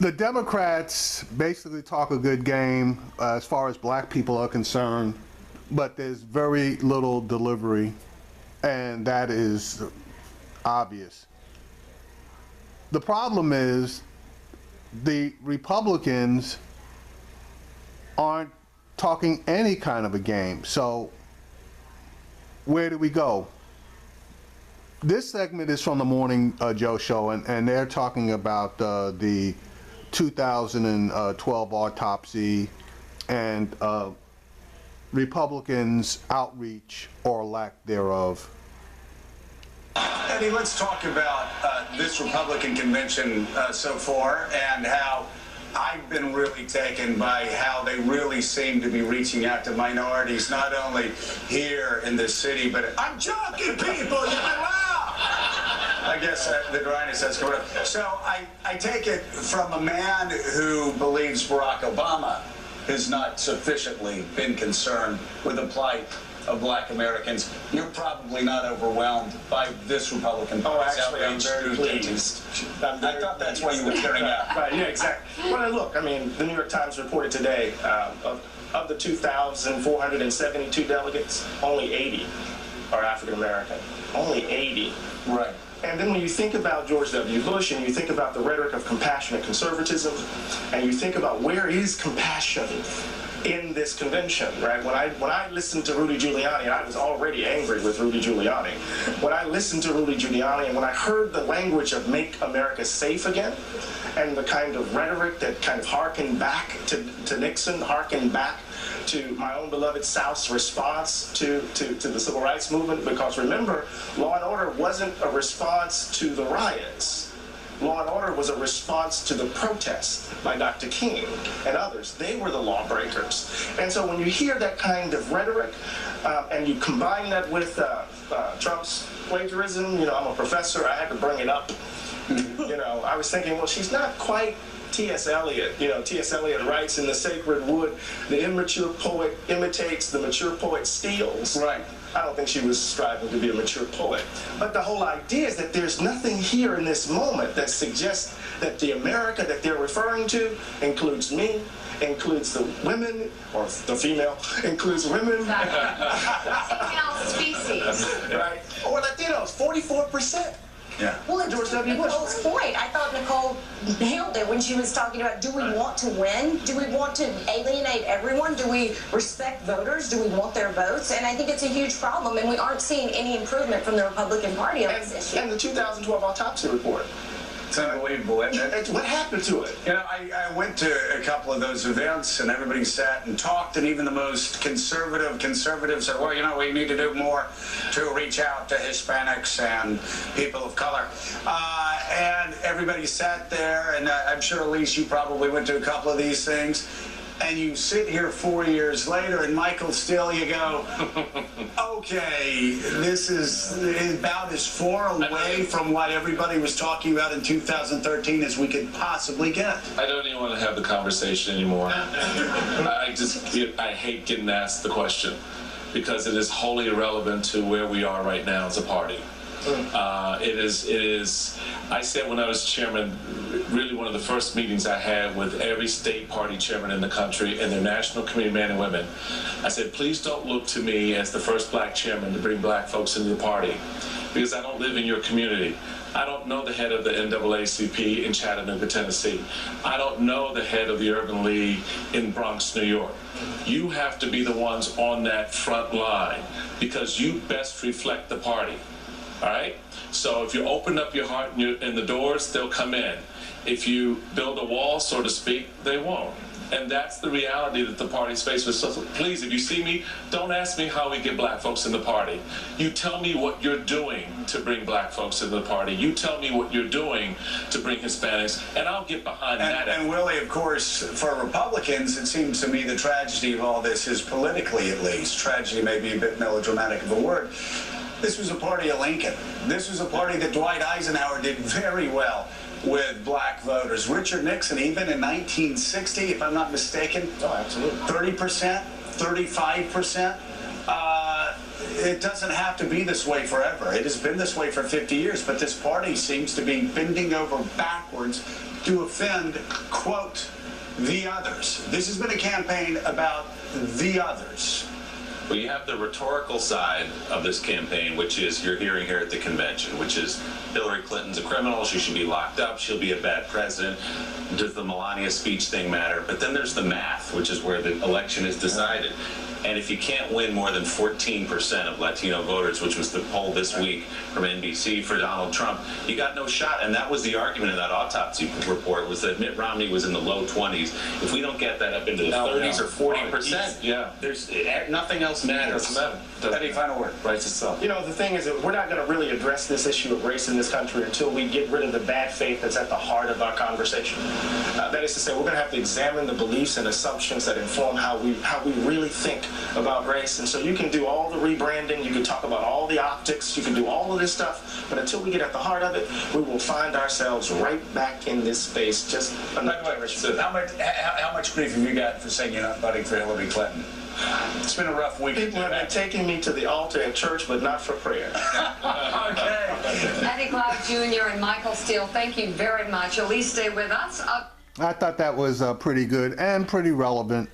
The Democrats basically talk a good game as far as black people are concerned, but there's very little delivery, and that is obvious. The problem is the Republicans aren't talking any kind of a game. So where do we go? This segment is from the Morning Joe Show, and they're talking about the 2012 autopsy and Republicans' outreach or lack thereof. Eddie, let's talk about this Republican convention so far and how I've been really taken by how they really seem to be reaching out to minorities, not only here in this city, but I'm joking, people, you can laugh. I guess the dryness has come up. So I take it from a man who believes Barack Obama has not sufficiently been concerned with the plight of black Americans. You're probably not overwhelmed by this Republican Party's actually, I'm very pleased. I thought that's why you were tearing up. Right, yeah, exactly. Well, look, I mean, the New York Times reported today of the 2,472 delegates, only 80 are African American. Only 80. Right. And then when you think about George W. Bush and you think about the rhetoric of compassionate conservatism, and you think about where is compassion in this convention, right? When I listened to Rudy Giuliani, I was already angry with Rudy Giuliani. When I listened to Rudy Giuliani and when I heard the language of make America safe again, and the kind of rhetoric that kind of harkened back to Nixon, harkened back to my own beloved South's response to the civil rights movement, because remember, law and order wasn't a response to the riots. Law and order was a response to the protest by Dr. King and others. They were the lawbreakers. And so when you hear that kind of rhetoric and you combine that with Trump's plagiarism, you know, I'm a professor, I had to bring it up. You know, I was thinking, well, she's not quite T.S. Eliot. You know, T.S. Eliot writes in The Sacred Wood, the immature poet imitates, the mature poet steals. Right. I don't think she was striving to be a mature poet. But the whole idea is that there's nothing here in this moment that suggests that the America that they're referring to includes me, includes the women, or the female, includes women. Female species. Right? Or Latinos, 44%. Yeah. Well, and George to W. Bush. Nicole's point, I thought Nicole nailed it when she was talking about, do we want to win? Do we want to alienate everyone? Do we respect voters? Do we want their votes? And I think it's a huge problem, and we aren't seeing any improvement from the Republican Party on this issue. And the 2012 autopsy report. It's unbelievable. What happened to it? You know, I went to a couple of those events, and everybody sat and talked, and even the most conservatives said, well, you know, we need to do more to reach out to Hispanics and people of color. And everybody sat there, and I'm sure, Elise, you probably went to a couple of these things. And you sit here 4 years later, and Michael, still you go, okay, this is about as far away from what everybody was talking about in 2013 as we could possibly get. I don't even want to have the conversation anymore. I hate getting asked the question because it is wholly irrelevant to where we are right now as a party. It is, I said when I was chairman, really one of the first meetings I had with every state party chairman in the country and their national committee men and women, I said, please don't look to me as the first black chairman to bring black folks into the party, because I don't live in your community. I don't know the head of the NAACP in Chattanooga, Tennessee. I don't know the head of the Urban League in Bronx, New York. You have to be the ones on that front line because you best reflect the party. All right? So if you open up your heart and the doors, they'll come in. If you build a wall, so to speak, they won't. And that's the reality that the party's faced with. So please, if you see me, don't ask me how we get black folks in the party. You tell me what you're doing to bring black folks into the party. You tell me what you're doing to bring Hispanics, and I'll get behind that. And Willie, of course, for Republicans, it seems to me the tragedy of all this is politically, at least. Tragedy may be a bit melodramatic of a word. This was a party of Lincoln. This was a party that Dwight Eisenhower did very well with black voters. Richard Nixon, even in 1960, if I'm not mistaken, 30%, 35%. it doesn't have to be this way forever. It has been this way for 50 years, but this party seems to be bending over backwards to offend, quote, the others. This has been a campaign about the others. Well, you have the rhetorical side of this campaign, which is you're hearing here at the convention, which is Hillary Clinton's a criminal. She should be locked up. She'll be a bad president. Does the Melania speech thing matter? But then there's the math, which is where the election is decided. And if you can't win more than 14% of Latino voters, which was the poll this week from NBC for Donald Trump, you got no shot. And that was the argument in that autopsy report, was that Mitt Romney was in the low 20s. If we don't get that up into the 30s or 40%, there's nothing else matters. Any final word? Writes itself. You know, the thing is that we're not going to really address this issue of race in this country until we get rid of the bad faith that's at the heart of our conversation. That is to say, we're going to have to examine the beliefs and assumptions that inform how we really think about race. And so you can do all the rebranding, you can talk about all the optics, you can do all of this stuff, but until we get at the heart of it, we will find ourselves right back in this space. Just another generation. So how much grief have you got for saying you're not voting for Hillary Clinton? It's been a rough week. People have been taking me to the altar in church, but not for prayer. Okay. Eddie Glaude Jr. and Michael Steele, thank you very much. Elise, stay with us. I thought that was pretty good and pretty relevant.